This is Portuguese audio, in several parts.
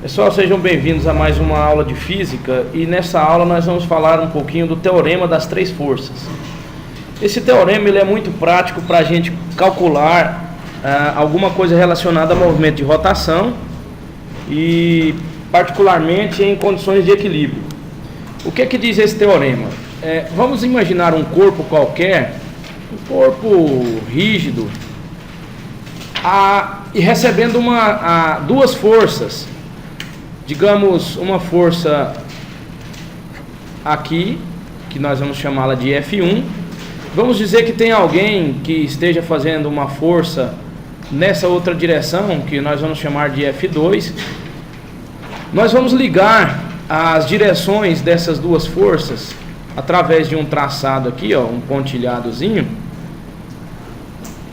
Pessoal, sejam bem-vindos a mais uma aula de física e nessa aula nós vamos falar um pouquinho do teorema das três forças. Esse teorema ele é muito prático para a gente calcular alguma coisa relacionada ao movimento de rotação e particularmente em condições de equilíbrio. O que é que diz esse teorema? Vamos imaginar um corpo qualquer, um corpo rígido, e recebendo duas forças. Digamos uma força aqui, que nós vamos chamá-la de F1. Vamos dizer que tem alguém que esteja fazendo uma força nessa outra direção, que nós vamos chamar de F2. Nós vamos ligar as direções dessas duas forças através de um traçado aqui, um pontilhadozinho.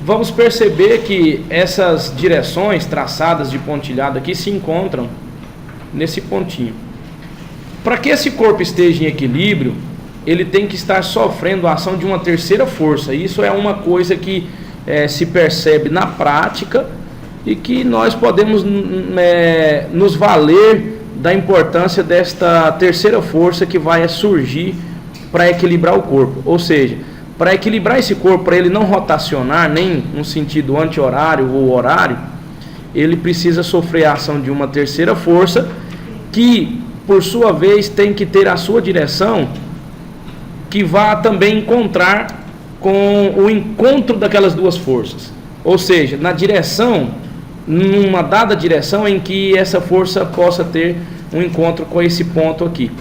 Vamos perceber que essas direções traçadas de pontilhado aqui se encontram nesse pontinho. Para que esse corpo esteja em equilíbrio, ele tem que estar sofrendo a ação de uma terceira força. Isso é uma coisa que se percebe na prática e que nós podemos nos valer da importância desta terceira força que vai surgir para equilibrar o corpo. Ou seja, para equilibrar esse corpo, para ele não rotacionar nem no sentido anti-horário ou horário, ele precisa sofrer a ação de uma terceira força que, por sua vez, tem que ter a sua direção que vá também encontrar com o encontro daquelas duas forças. Ou seja, na direção, numa dada direção em que essa força possa ter um encontro com esse ponto aqui.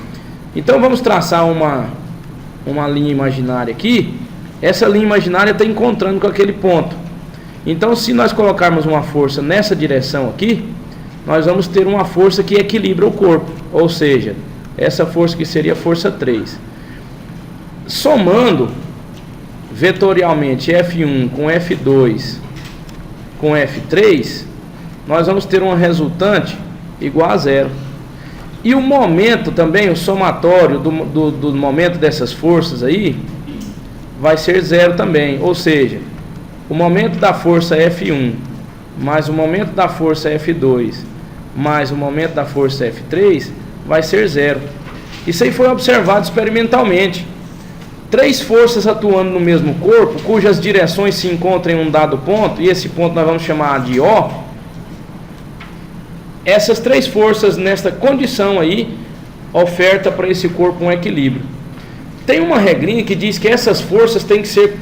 Então vamos traçar uma linha imaginária aqui. Essa linha imaginária está encontrando com aquele ponto. Então, se nós colocarmos uma força nessa direção aqui, nós vamos ter uma força que equilibra o corpo, ou seja, essa força que seria a força 3. Somando vetorialmente F1 com F2 com F3, nós vamos ter uma resultante igual a zero. E o momento também, o somatório do momento dessas forças aí, vai ser zero também, ou seja, o momento da força F1 mais o momento da força F2 mais o momento da força F3 vai ser zero. Isso aí foi observado experimentalmente. Três forças atuando no mesmo corpo, cujas direções se encontram em um dado ponto, e esse ponto nós vamos chamar de O. Essas três forças nesta condição aí oferta para esse corpo um equilíbrio. Tem uma regrinha que diz que essas forças têm que ser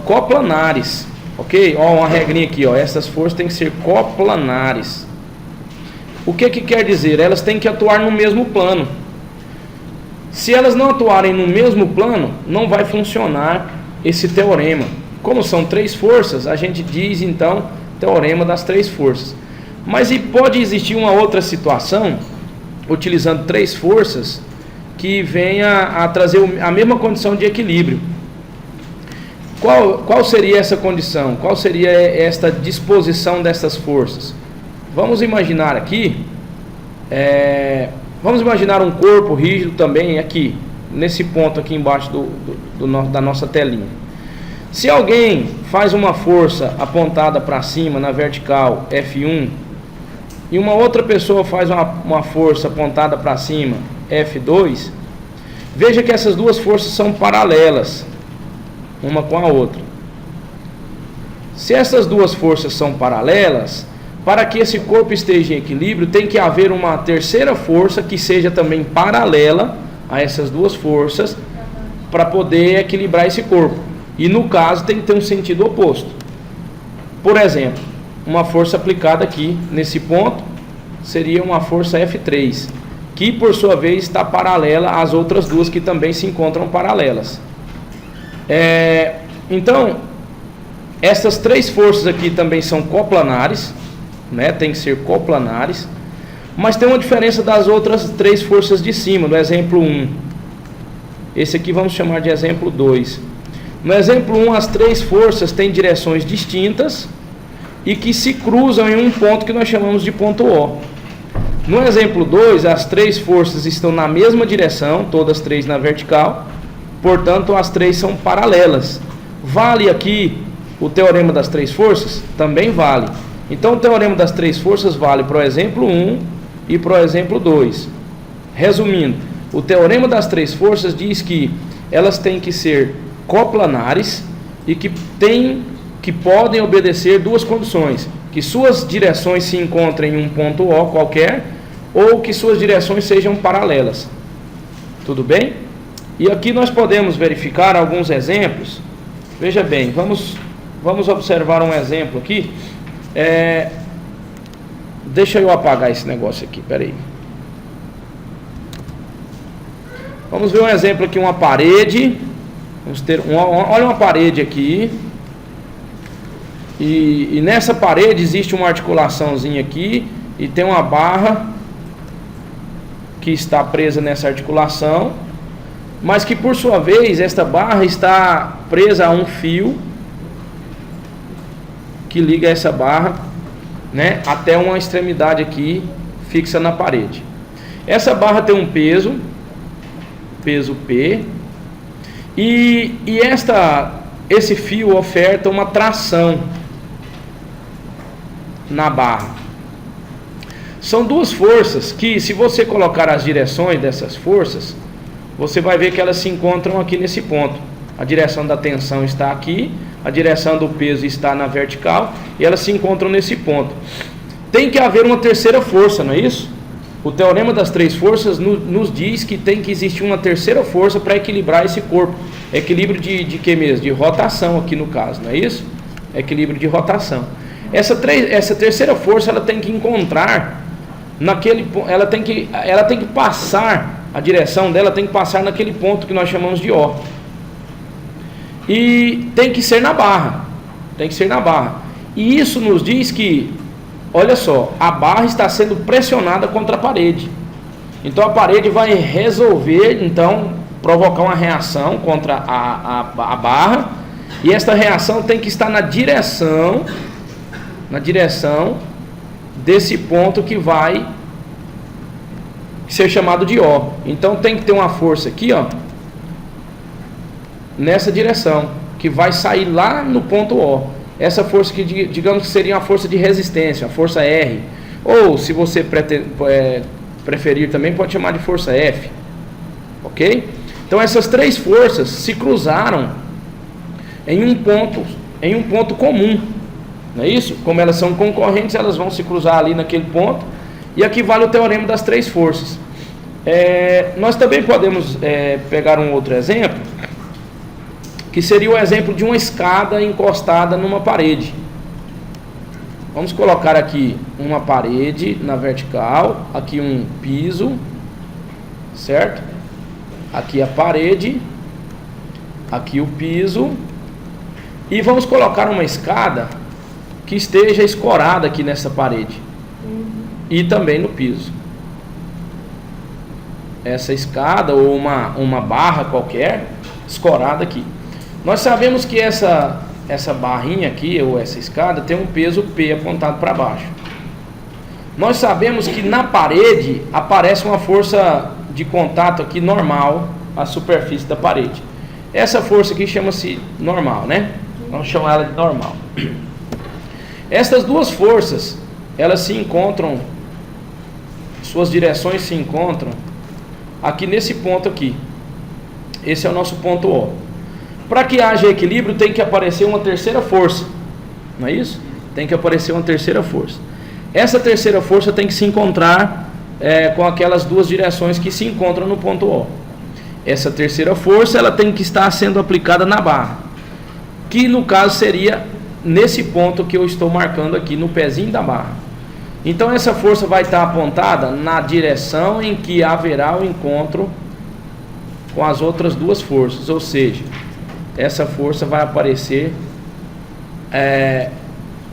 coplanares. Ok? Uma regrinha aqui, essas forças têm que ser coplanares. O que quer dizer? Elas têm que atuar no mesmo plano. Se elas não atuarem no mesmo plano, não vai funcionar esse teorema. Como são três forças, a gente diz então teorema das três forças. Mas e pode existir uma outra situação, utilizando três forças, que venha a trazer a mesma condição de equilíbrio. Qual seria essa condição? Qual seria esta disposição dessas forças? Vamos imaginar aqui, vamos imaginar um corpo rígido também aqui, nesse ponto aqui embaixo da nossa telinha. Se alguém faz uma força apontada para cima na vertical F1 e uma outra pessoa faz uma força apontada para cima F2, veja que essas duas forças são paralelas uma com a outra. Se essas duas forças são paralelas, para que esse corpo esteja em equilíbrio, tem que haver uma terceira força que seja também paralela a essas duas forças para poder equilibrar esse corpo. E no caso tem que ter um sentido oposto. Por exemplo, uma força aplicada aqui nesse ponto seria uma força F3, que por sua vez está paralela às outras duas que também se encontram paralelas. Então, essas três forças aqui também são coplanares, tem que ser coplanares, mas tem uma diferença das outras três forças de cima, no exemplo 1. Esse aqui vamos chamar de exemplo 2. No exemplo 1, as três forças têm direções distintas e que se cruzam em um ponto que nós chamamos de ponto O. No exemplo 2, as três forças estão na mesma direção, todas três na vertical, portanto as três são paralelas. Vale aqui o teorema das três forças? Também vale. Então o teorema das três forças vale para o exemplo 1, e para o exemplo 2. Resumindo, o teorema das três forças diz que elas têm que ser coplanares e que podem obedecer duas condições: que suas direções se encontrem em um ponto O qualquer, ou que suas direções sejam paralelas. Tudo bem? E aqui nós podemos verificar alguns exemplos. Veja bem, vamos observar um exemplo aqui. Deixa eu apagar esse negócio aqui, peraí. Vamos ver um exemplo aqui, uma parede. Olha uma parede aqui. E nessa parede existe uma articulaçãozinha aqui. E tem uma barra que está presa nessa articulação. Mas que por sua vez, esta barra está presa a um fio que liga essa barra, né, até uma extremidade aqui fixa na parede. Essa barra tem um peso P, e esse fio oferta uma tração na barra. São duas forças que, se você colocar as direções dessas forças, você vai ver que elas se encontram aqui nesse ponto. A direção da tensão está aqui, a direção do peso está na vertical, e elas se encontram nesse ponto. Tem que haver uma terceira força, não é isso? O teorema das três forças nos diz que tem que existir uma terceira força para equilibrar esse corpo. Equilíbrio de que mesmo? De rotação aqui no caso, não é isso? Equilíbrio de rotação. Essa terceira força, ela tem que encontrar ela tem que passar, a direção dela tem que passar naquele ponto que nós chamamos de O. E tem que ser na barra. E isso nos diz que, olha só, a barra está sendo pressionada contra a parede. Então a parede vai resolver, então, provocar uma reação contra a barra. E esta reação tem que estar na direção desse ponto que vai ser chamado de O. Então tem que ter uma força aqui, ó, nessa direção, que vai sair lá no ponto O. Essa força que, digamos que seria uma força de resistência, a força R. Ou, se você preferir também, pode chamar de força F. Ok? Então essas três forças se cruzaram em um ponto comum. Não é isso? Como elas são concorrentes, elas vão se cruzar ali naquele ponto. E aqui vale o teorema das três forças. Nós também podemos pegar um outro exemplo, que seria o exemplo de uma escada encostada numa parede. Vamos colocar aqui uma parede na vertical, aqui um piso, certo? Aqui a parede, aqui o piso, e vamos colocar uma escada que esteja escorada aqui nessa parede e também no piso. Essa escada ou uma barra qualquer escorada aqui. Nós sabemos que essa barrinha aqui, ou essa escada, tem um peso P apontado para baixo. Nós sabemos que na parede aparece uma força de contato aqui normal à superfície da parede. Essa força aqui chama-se normal, né? Vamos chamar ela de normal. Essas duas forças, elas se encontram, suas direções se encontram aqui nesse ponto aqui. Esse é o nosso ponto O. Para que haja equilíbrio, tem que aparecer uma terceira força, não é isso? Tem que aparecer uma terceira força. Essa terceira força tem que se encontrar com aquelas duas direções que se encontram no ponto O. Essa terceira força, ela tem que estar sendo aplicada na barra, que no caso seria nesse ponto que eu estou marcando aqui, no pezinho da barra. Então essa força vai estar apontada na direção em que haverá o encontro com as outras duas forças, ou seja, essa força vai aparecer,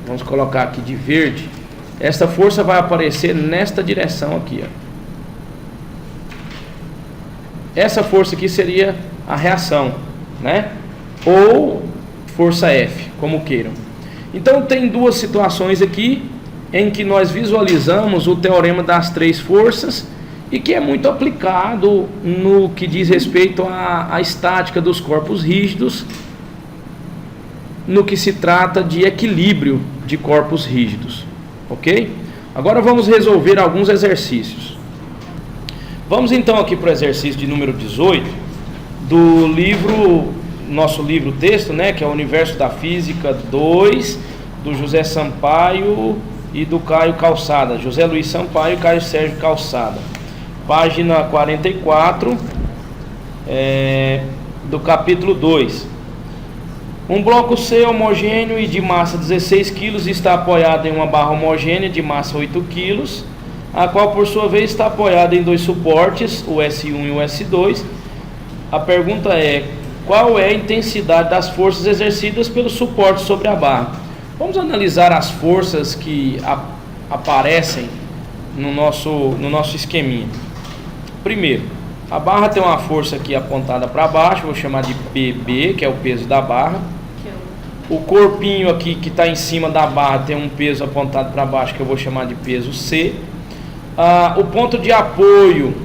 vamos colocar aqui de verde, essa força vai aparecer nesta direção aqui, ó. Essa força aqui seria a reação, né? Ou força F, como queiram. Então tem duas situações aqui em que nós visualizamos o teorema das três forças e que é muito aplicado no que diz respeito à estática dos corpos rígidos, no que se trata de equilíbrio de corpos rígidos, ok? Agora vamos resolver alguns exercícios. Vamos então aqui para o exercício de número 18 do livro, nosso livro texto, né, que é o Universo da Física 2, do José Sampaio e do Caio Calçada, José Luiz Sampaio e Caio Sérgio Calçada, página 44, do capítulo 2. Um bloco C homogêneo e de massa 16 kg está apoiado em uma barra homogênea de massa 8 kg, a qual por sua vez está apoiada em dois suportes, o S1 e o S2. A pergunta é: qual é a intensidade das forças exercidas pelo suporte sobre a barra? Vamos analisar as forças que aparecem no nosso esqueminha. Primeiro, a barra tem uma força aqui apontada para baixo, vou chamar de PB, que é o peso da barra. O corpinho aqui que está em cima da barra tem um peso apontado para baixo, que eu vou chamar de peso C. O ponto de apoio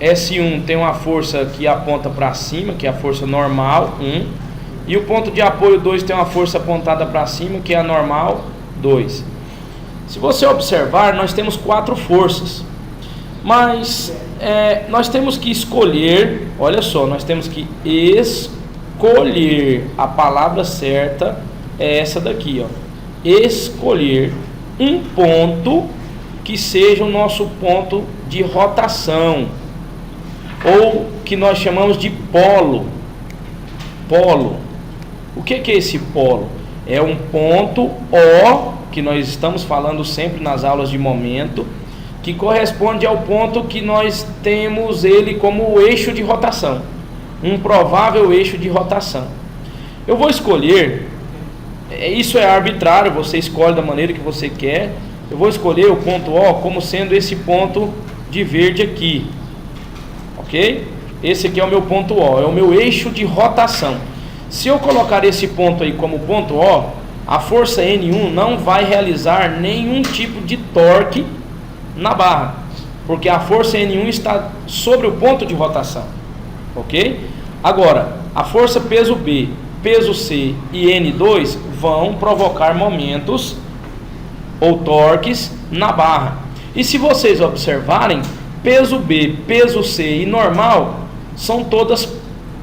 S1 tem uma força que aponta para cima, que é a força normal, 1. E o ponto de apoio 2 tem uma força apontada para cima, que é a normal, 2. Se você observar, nós temos 4 forças. Mas nós temos que escolher, olha só, nós temos que escolher, a palavra certa é essa daqui, ó. Escolher um ponto que seja o nosso ponto de rotação, ou que nós chamamos de polo. Polo. O que é esse polo? É um ponto O, que nós estamos falando sempre nas aulas de momento, que corresponde ao ponto que nós temos ele como o eixo de rotação, um provável eixo de rotação. Eu vou escolher, isso é arbitrário, você escolhe da maneira que você quer. Eu vou escolher o ponto O como sendo esse ponto de verde aqui, ok? Esse aqui é o meu ponto O, é o meu eixo de rotação. Se eu colocar esse ponto aí como ponto O, a força N1 não vai realizar nenhum tipo de torque na barra, porque a força N1 está sobre o ponto de rotação, ok? Agora, a força peso B, peso C e N2 vão provocar momentos ou torques na barra. E se vocês observarem, peso B, peso C e normal são todas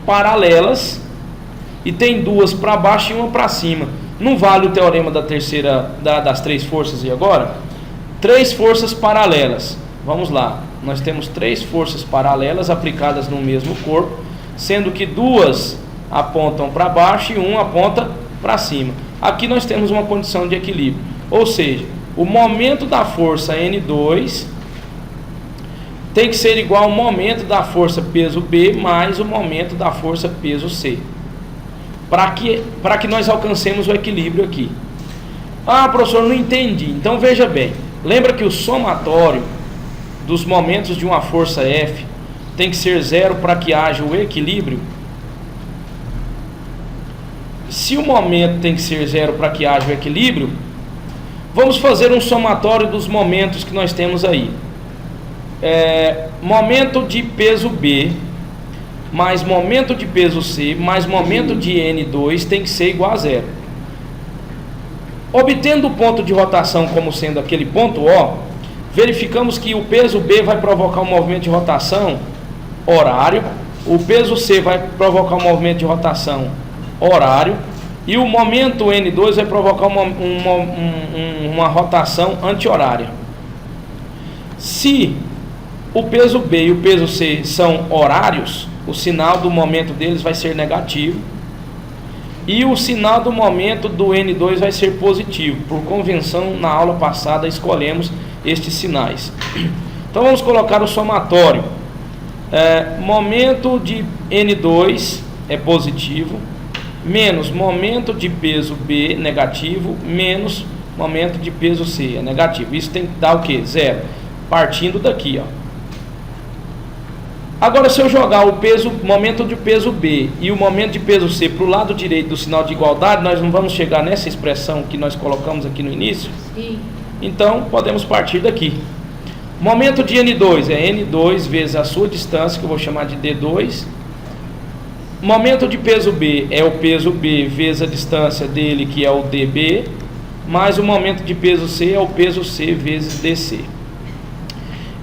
paralelas e tem duas para baixo e uma para cima. Não vale o teorema da terceira, das três forças. E agora? 3 forças paralelas. Vamos lá. Nós temos 3 forças paralelas aplicadas no mesmo corpo, sendo que 2 apontam para baixo e 1 aponta para cima. Aqui nós temos uma condição de equilíbrio. Ou seja, o momento da força N2 tem que ser igual ao momento da força peso B mais o momento da força peso C, para que nós alcancemos o equilíbrio aqui. Ah, professor, não entendi. Então veja bem, lembra que o somatório dos momentos de uma força F tem que ser 0 para que haja o equilíbrio? Se o momento tem que ser 0 para que haja o equilíbrio, vamos fazer um somatório dos momentos que nós temos aí. Momento de peso B mais momento de peso C mais momento de N2 tem que ser igual a 0. Obtendo o ponto de rotação como sendo aquele ponto O, verificamos que o peso B vai provocar um movimento de rotação horário, o peso C vai provocar um movimento de rotação horário e o momento N2 vai provocar uma rotação anti-horária. Se o peso B e o peso C são horários, o sinal do momento deles vai ser negativo e o sinal do momento do N2 vai ser positivo. Por convenção, na aula passada escolhemos estes sinais. Então vamos colocar o somatório. Momento de N2 é positivo, menos momento de peso B negativo, menos momento de peso C é negativo. Isso tem que dar o que? 0. Partindo daqui, ó. Agora, se eu jogar o momento de peso B e o momento de peso C para o lado direito do sinal de igualdade, nós não vamos chegar nessa expressão que nós colocamos aqui no início? Sim. Então, podemos partir daqui. Momento de N2 é N2 vezes a sua distância, que eu vou chamar de D2. Momento de peso B é o peso B vezes a distância dele, que é o DB. mais o momento de peso C é o peso C vezes DC.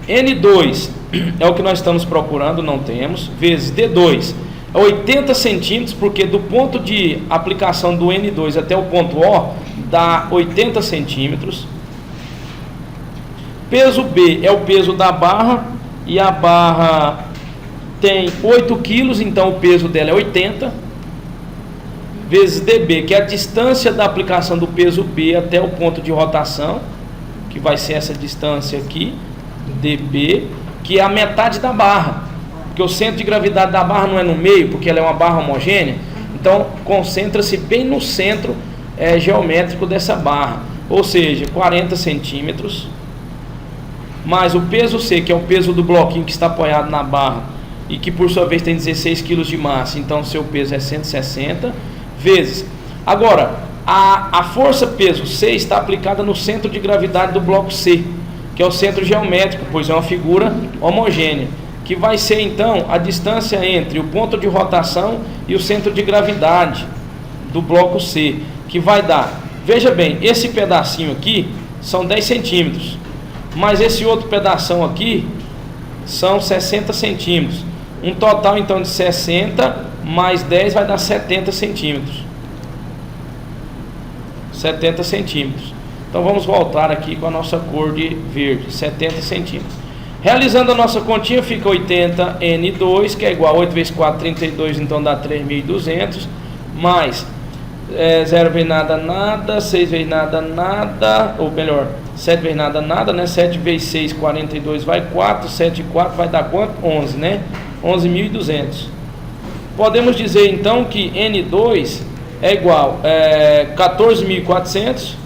N2 é o que nós estamos procurando, não temos, vezes D2 é 80 centímetros, porque do ponto de aplicação do N2 até o ponto O dá 80 centímetros. Peso B é o peso da barra, e a barra tem 8 quilos, então o peso dela é 80, vezes DB, que é a distância da aplicação do peso B até o ponto de rotação, que vai ser essa distância aqui, DB, que é a metade da barra, porque o centro de gravidade da barra não é no meio, porque ela é uma barra homogênea, então concentra-se bem no centro geométrico dessa barra, ou seja, 40 centímetros, mais o peso C, que é o peso do bloquinho que está apoiado na barra, e que por sua vez tem 16 kg de massa, então o seu peso é 160, vezes. Agora, a força peso C está aplicada no centro de gravidade do bloco C, que é o centro geométrico, pois é uma figura homogênea, que vai ser então a distância entre o ponto de rotação e o centro de gravidade do bloco C, que vai dar, veja bem, esse pedacinho aqui são 10 centímetros, mas esse outro pedação aqui são 60 centímetros, um total então de 60 mais 10 vai dar 70 centímetros. 70 centímetros. Então vamos voltar aqui com a nossa cor de verde, 70 centímetros. Realizando a nossa continha, fica 80 N2, que é igual a 8 vezes 4, 32, então dá 3.200, mais 0 vezes nada, nada, 6 vezes nada, nada, ou melhor, 7 vezes nada, nada, né? 7 vezes 6, 42 vai 4, 7 e 4 vai dar quanto? 11, né? 11.200. Podemos dizer então que N2 é igual a 14.400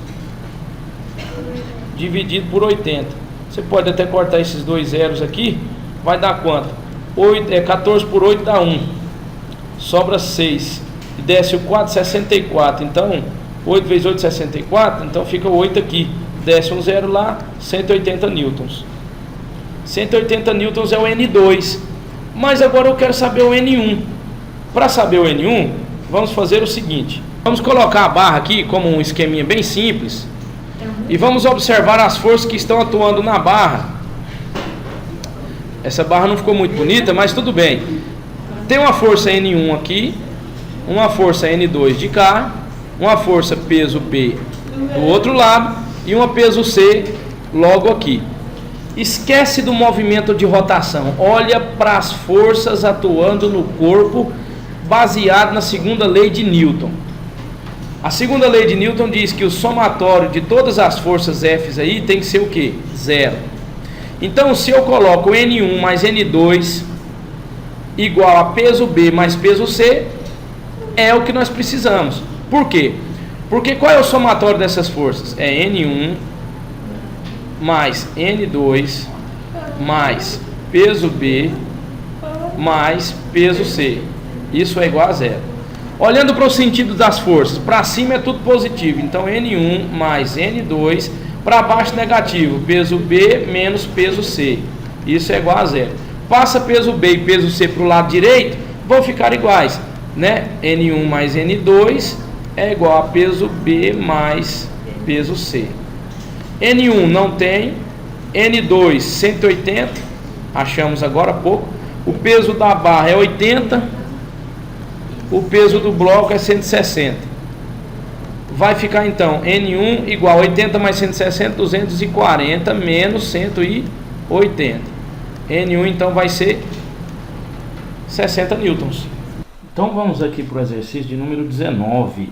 dividido por 80. Você pode até cortar esses dois zeros aqui, vai dar quanto? 14 por 8 dá 1, sobra 6, e desce o 4, 64, então 8 vezes 8, 64, então fica 8 aqui, desce um zero lá, 180 newtons. 180 newtons é o N2, mas agora eu quero saber o N1. Para saber o N1, vamos fazer o seguinte, vamos colocar a barra aqui como um esqueminha bem simples, e vamos observar as forças que estão atuando na barra. Essa barra não ficou muito bonita, mas tudo bem. Tem uma força N1 aqui, uma força N2 de cá, uma força peso P do outro lado e uma peso C logo aqui. Esquece do movimento de rotação, olha para as forças atuando no corpo baseado na segunda lei de Newton. A segunda lei de Newton diz que o somatório de todas as forças F aí tem que ser o quê? Zero. Então, se eu coloco N1 mais N2 igual a peso B mais peso C, é o que nós precisamos. Por quê? Porque qual é o somatório dessas forças? É N1 mais N2 mais peso B mais peso C. Isso é igual a zero. Olhando para o sentido das forças, para cima é tudo positivo, então N1 mais N2, para baixo negativo, peso B menos peso C, isso é igual a zero. Passa peso B e peso C para o lado direito, vão ficar iguais, né? N1 mais N2 é igual a peso B mais peso C. N1 não tem, N2 180, achamos agora há pouco, o peso da barra é 80, o peso do bloco é 160. Vai ficar então N1 igual a 80 mais 160, 240 menos 180. N1 então vai ser 60 newtons. Então vamos aqui para o exercício de número 19.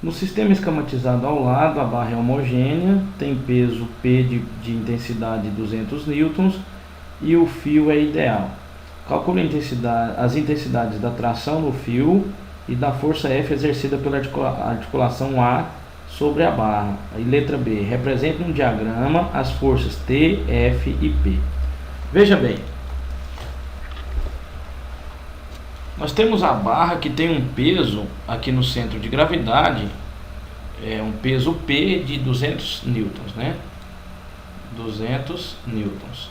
No sistema esquematizado ao lado, a barra é homogênea, tem peso P de intensidade 200 newtons e o fio é ideal. Calcule as intensidades da tração no fio e da força F exercida pela articulação A sobre a barra. E letra B, represente no diagrama as forças T, F e P. Veja bem, nós temos a barra que tem um peso aqui no centro de gravidade, é um peso P de 200 newtons, né? 200 newtons.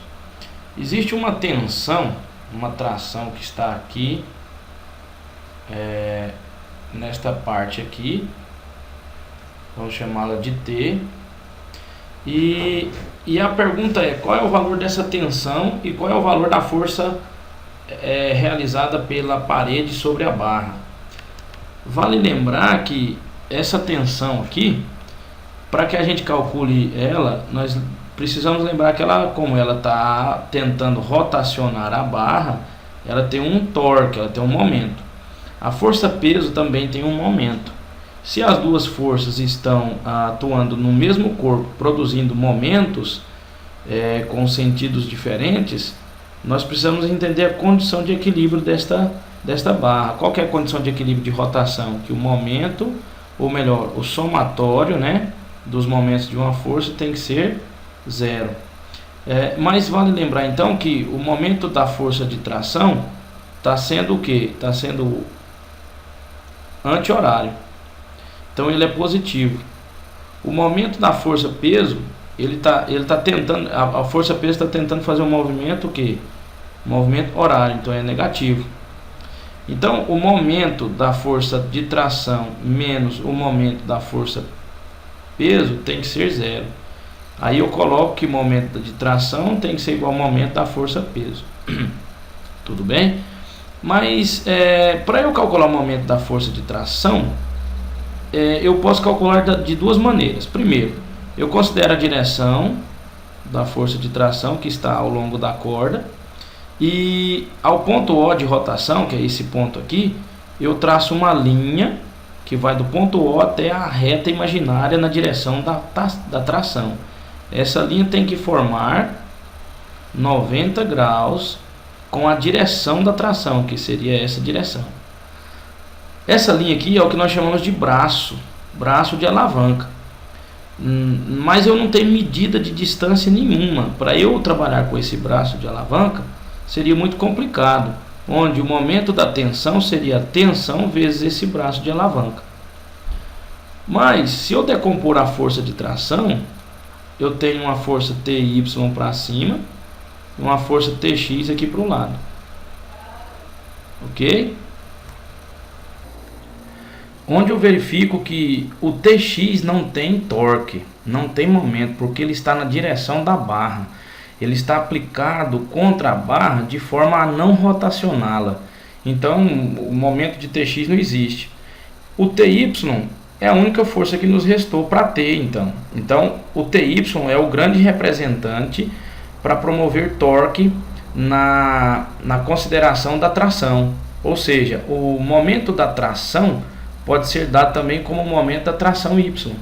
Existe uma tensão, uma tração que está aqui, nesta parte aqui, Vamos chamá-la de T. E a pergunta é: qual é o valor dessa tensão e qual é o valor da força realizada pela parede sobre a barra? Vale lembrar que essa tensão aqui, para que a gente calcule ela, nós precisamos lembrar que ela, como ela está tentando rotacionar a barra, ela tem um torque, ela tem um momento. A força-peso também tem um momento. Se as duas forças estão atuando no mesmo corpo, produzindo momentos com sentidos diferentes, nós precisamos entender a condição de equilíbrio desta barra. Qual que é a condição de equilíbrio de rotação? Que o momento, ou melhor, o somatório, né, dos momentos de uma força tem que ser zero. Mas vale lembrar então que o momento da força de tração está sendo o que? Está sendo anti-horário. Então ele é positivo. O momento da força-peso, ele tá tentando, a força-peso está tentando fazer um movimento o quê? Movimento horário, então é negativo. Então o momento da força de tração menos o momento da força-peso tem que ser zero. Aí eu coloco que o momento de tração tem que ser igual ao momento da força-peso. Tudo bem? Mas para eu calcular o momento da força de tração, eu posso calcular de duas maneiras. Primeiro, eu considero a direção da força de tração que está ao longo da corda, e ao ponto O de rotação, que é esse ponto aqui, eu traço uma linha que vai do ponto O até a reta imaginária na direção da tração. Essa linha tem que formar 90 graus com a direção da tração, que seria essa direção. Essa linha aqui é o que nós chamamos de braço de alavanca. Mas eu não tenho medida de distância nenhuma. Para eu trabalhar com esse braço de alavanca seria muito complicado, onde o momento da tensão seria a tensão vezes esse braço de alavanca. Mas se eu decompor a força de tração, eu tenho uma força TY para cima e uma força TX aqui para o lado. Ok? Onde eu verifico que o TX não tem torque, não tem momento, porque ele está na direção da barra. Ele está aplicado contra a barra de forma a não rotacioná-la. Então o momento de TX não existe. O TY é a única força que nos restou para T, então o TY é o grande representante para promover torque na consideração da tração. Ou seja, o momento da tração pode ser dado também como momento da tração Y,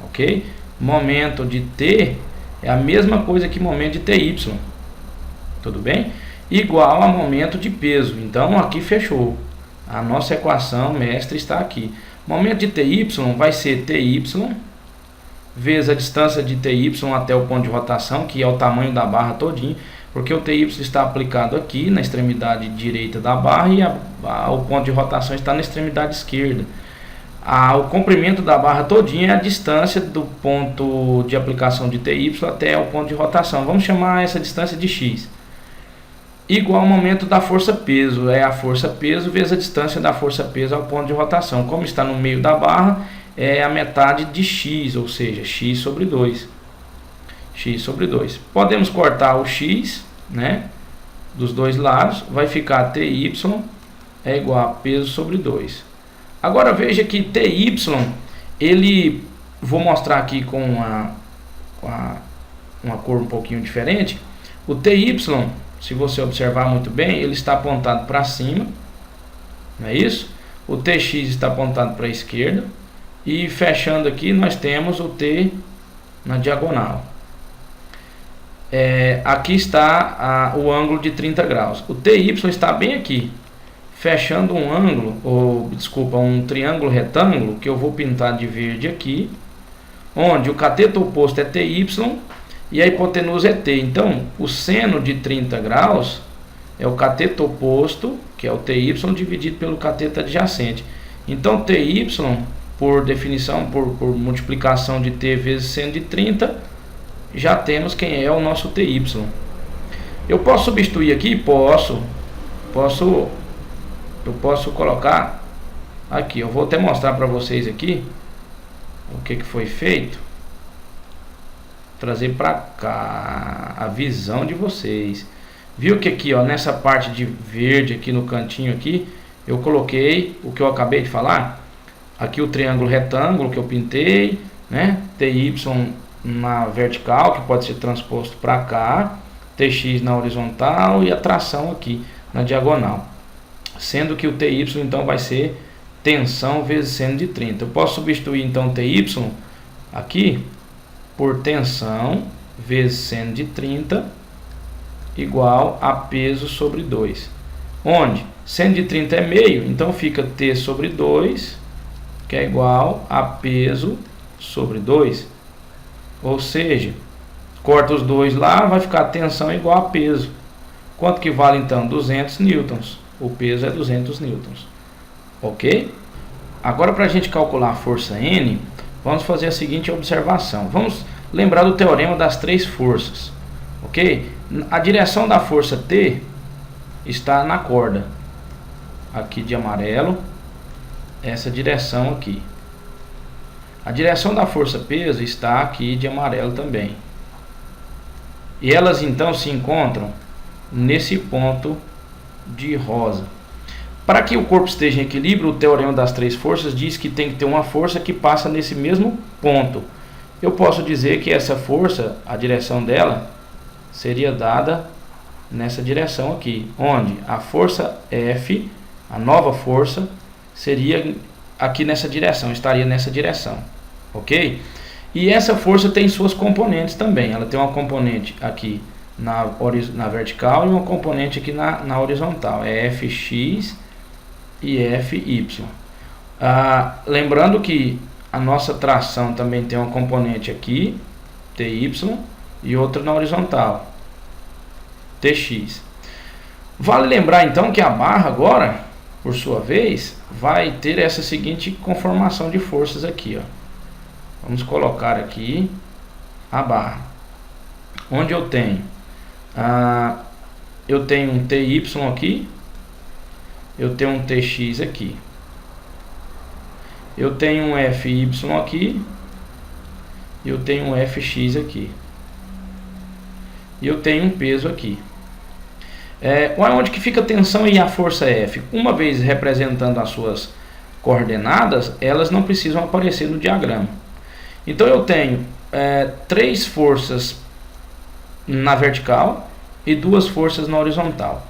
ok? Momento de T é a mesma coisa que momento de TY, tudo bem? Igual a momento de peso. Então aqui fechou, a nossa equação mestre está aqui. Momento de TY vai ser TY vezes a distância de TY até o ponto de rotação, que é o tamanho da barra todinho, porque o TY está aplicado aqui na extremidade direita da barra e o ponto de rotação está na extremidade esquerda. O comprimento da barra todinha é a distância do ponto de aplicação de TY até o ponto de rotação. Vamos chamar essa distância de X. Igual ao momento da força-peso, é a força-peso vezes a distância da força-peso ao ponto de rotação. Como está no meio da barra, é a metade de X, ou seja, X sobre 2. X sobre 2. Podemos cortar o X, né, dos dois lados, vai ficar TY é igual a peso sobre 2. Agora veja que TY, vou mostrar aqui com uma cor um pouquinho diferente. O TY, se você observar muito bem, ele está apontado para cima, não é isso? O TX está apontado para a esquerda, e fechando aqui nós temos o T na diagonal. Aqui está o ângulo de 30 graus. O TY está bem aqui, fechando um ângulo, um triângulo retângulo, que eu vou pintar de verde aqui, onde o cateto oposto é TY e a hipotenusa é T. Então, o seno de 30 graus é o cateto oposto, que é o TY, dividido pelo cateto adjacente. Então, TY, por definição, por multiplicação de T vezes seno de 30, já temos quem é o nosso TY. Eu posso substituir aqui? Eu posso colocar aqui. Eu vou até mostrar para vocês aqui o que foi feito? Trazer para cá a visão de vocês. Viu que aqui, ó, nessa parte de verde aqui no cantinho aqui, eu coloquei o que eu acabei de falar. Aqui o triângulo retângulo que eu pintei, né? TY na vertical, que pode ser transposto para cá, TX na horizontal e a tração aqui na diagonal. Sendo que o TY então vai ser tensão vezes seno de 30. Eu posso substituir então TY aqui por tensão vezes seno de 30 igual a peso sobre 2. Onde seno de 30 é meio, então fica T sobre 2, que é igual a peso sobre 2. Ou seja, corta os dois lá, vai ficar tensão igual a peso. Quanto que vale então? 200 newtons. O peso é 200 newtons. Ok? Agora, para a gente calcular a força N, vamos fazer a seguinte observação. Vamos lembrar do teorema das três forças. Ok? A direção da força T está na corda. Aqui de amarelo. Essa direção aqui. A direção da força peso está aqui de amarelo também. E elas então se encontram nesse ponto de rosa. Para que o corpo esteja em equilíbrio, o teorema das três forças diz que tem que ter uma força que passa nesse mesmo ponto. Eu posso dizer que essa força, a direção dela, seria dada nessa direção aqui, onde a força F, a nova força, seria aqui nessa direção, estaria nessa direção, ok? E essa força tem suas componentes também. Ela tem uma componente aqui na vertical e uma componente aqui na horizontal. É Fx e Fy. Lembrando que a nossa tração também tem uma componente aqui, Ty, e outra na horizontal, Tx. Vale lembrar então que a barra agora, por sua vez, vai ter essa seguinte conformação de forças aqui, ó. Vamos colocar aqui a barra, onde eu tenho um TY aqui, eu tenho um TX aqui, eu tenho um FY aqui, eu tenho um FX aqui, e eu tenho um peso aqui. Onde que fica a tensão e a força F? Uma vez representando as suas coordenadas, elas não precisam aparecer no diagrama. Então eu tenho três forças na vertical e duas forças na horizontal.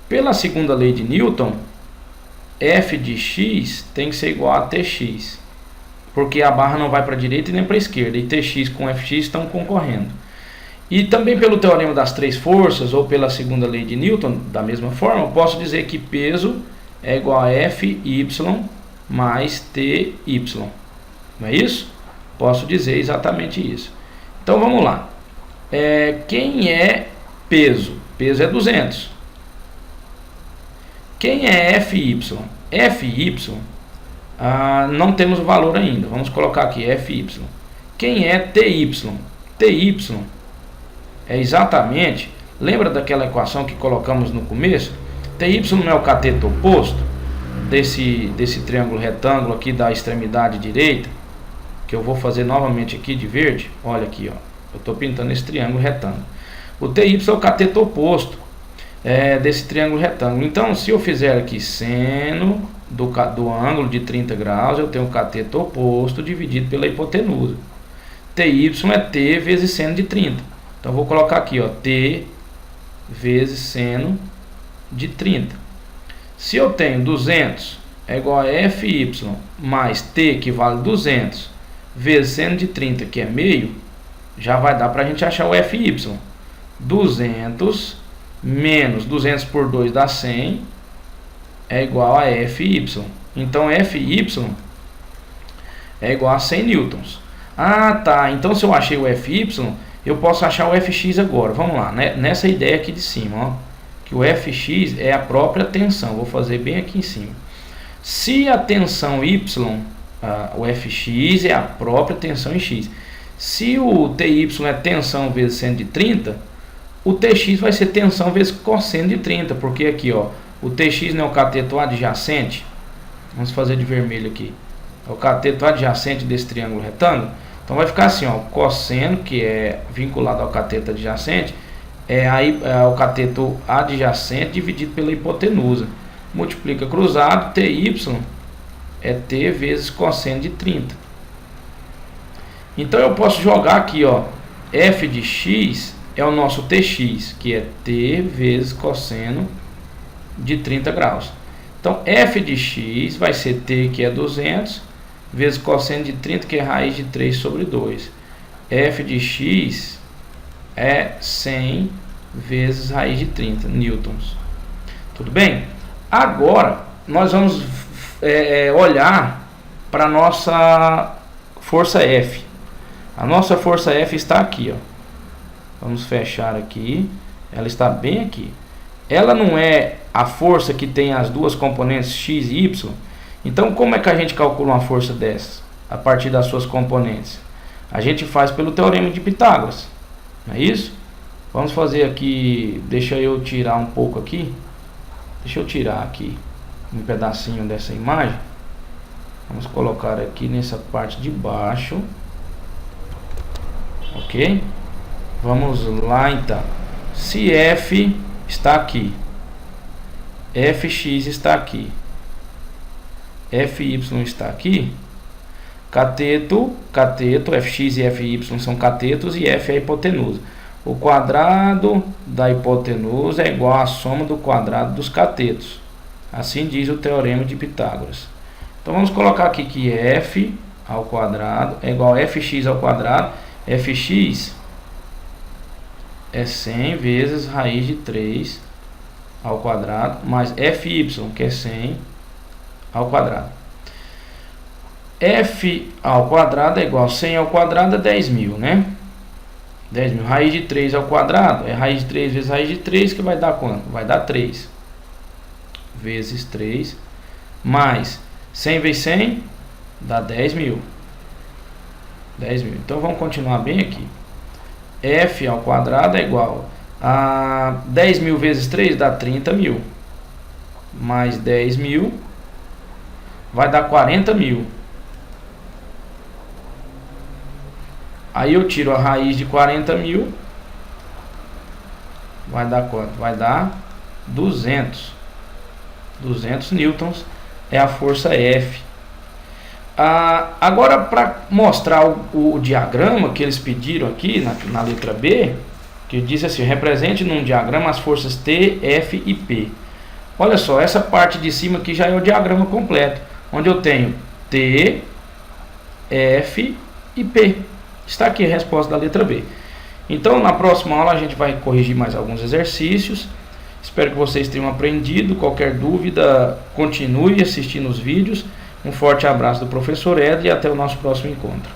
Pela segunda lei de Newton, F de x tem que ser igual a Tx, porque a barra não vai para a direita e nem para a esquerda, e Tx com Fx estão concorrendo. E também pelo teorema das três forças, ou pela segunda lei de Newton, da mesma forma, eu posso dizer que peso é igual a Fy mais Ty. Não é isso? Posso dizer exatamente isso. Então vamos lá. Quem é peso? Peso é 200. Quem é Fy? Fy, não temos o valor ainda. Vamos colocar aqui Fy. Quem é Ty? Ty é exatamente, lembra daquela equação que colocamos no começo? Ty não é o cateto oposto desse triângulo retângulo aqui da extremidade direita, que eu vou fazer novamente aqui de verde. Olha aqui, ó, eu estou pintando esse triângulo retângulo. O Ty é o cateto oposto desse triângulo retângulo. Então, se eu fizer aqui seno do ângulo de 30 graus, eu tenho o cateto oposto dividido pela hipotenusa. Ty é T vezes seno de 30. Então, vou colocar aqui, ó, T vezes seno de 30. Se eu tenho 200 é igual a Fy mais T, que vale 200, vezes seno de 30, que é meio, já vai dar para a gente achar o Fy. 200 menos 200 por 2 dá 100, é igual a Fy. Então, Fy é igual a 100 newtons. Tá. Então, se eu achei o Fy, eu posso achar o Fx agora. Vamos lá, né? Nessa ideia aqui de cima, ó, que o Fx é a própria tensão. Vou fazer bem aqui em cima. Se a tensão Y, o Fx é a própria tensão em x. Se o Ty é tensão vezes seno de 30, o Tx vai ser tensão vezes cosseno de 30, porque aqui, ó, o Tx não é o cateto adjacente. Vamos fazer de vermelho aqui. o cateto adjacente desse triângulo retângulo. Então vai ficar assim, ó, cosseno, que é vinculado ao cateto adjacente, é o cateto adjacente dividido pela hipotenusa. Multiplica cruzado, TY é T vezes cosseno de 30. Então eu posso jogar aqui, ó, f de x é o nosso tx, que é T vezes cosseno de 30 graus. Então f de x vai ser T, que é 200, vezes cosseno de 30, que é raiz de 3 sobre 2. F de x é 100 vezes raiz de 30 newtons. Tudo bem? Agora nós vamos olhar para a nossa força F. A nossa força F está aqui, ó. Vamos fechar aqui. Ela está bem aqui. Ela não é a força que tem as duas componentes x e y. Então como é que a gente calcula uma força dessas a partir das suas componentes? A gente faz pelo teorema de Pitágoras, não é isso? Vamos fazer aqui, deixa eu tirar um pouco aqui. Deixa eu tirar aqui um pedacinho dessa imagem. Vamos colocar aqui nessa parte de baixo. Ok? Vamos lá então. Se F está aqui, Fx está aqui, Fy está aqui, cateto, Fx e Fy são catetos e F é a hipotenusa. O quadrado da hipotenusa é igual à soma do quadrado dos catetos. Assim diz o teorema de Pitágoras. Então vamos colocar aqui que F ao quadrado é igual a Fx ao quadrado. Fx é 100 vezes raiz de 3 ao quadrado, mais Fy, que é 100 ao quadrado. F ao quadrado é igual a 100 ao quadrado é 10.000, né? 10.000. Raiz de 3 ao quadrado é raiz de 3 vezes raiz de 3, que vai dar quanto? Vai dar 3 vezes 3, mais 100 vezes 100 dá 10.000. 10.000. Então vamos continuar bem aqui. F ao quadrado é igual a 10.000 vezes 3 dá 30.000, mais 10.000 vai dar 40.000. Aí eu tiro a raiz de 40.000, vai dar quanto? Vai dar 200 newtons é a força F. Agora, para mostrar o diagrama que eles pediram aqui na letra B, que diz assim: represente num diagrama as forças T, F e P. Olha só, essa parte de cima aqui já é o diagrama completo, onde eu tenho T, F e P. Está aqui a resposta da letra B. Então, na próxima aula a gente vai corrigir mais alguns exercícios. Espero que vocês tenham aprendido. Qualquer dúvida, continue assistindo os vídeos. Um forte abraço do professor Ed e até o nosso próximo encontro.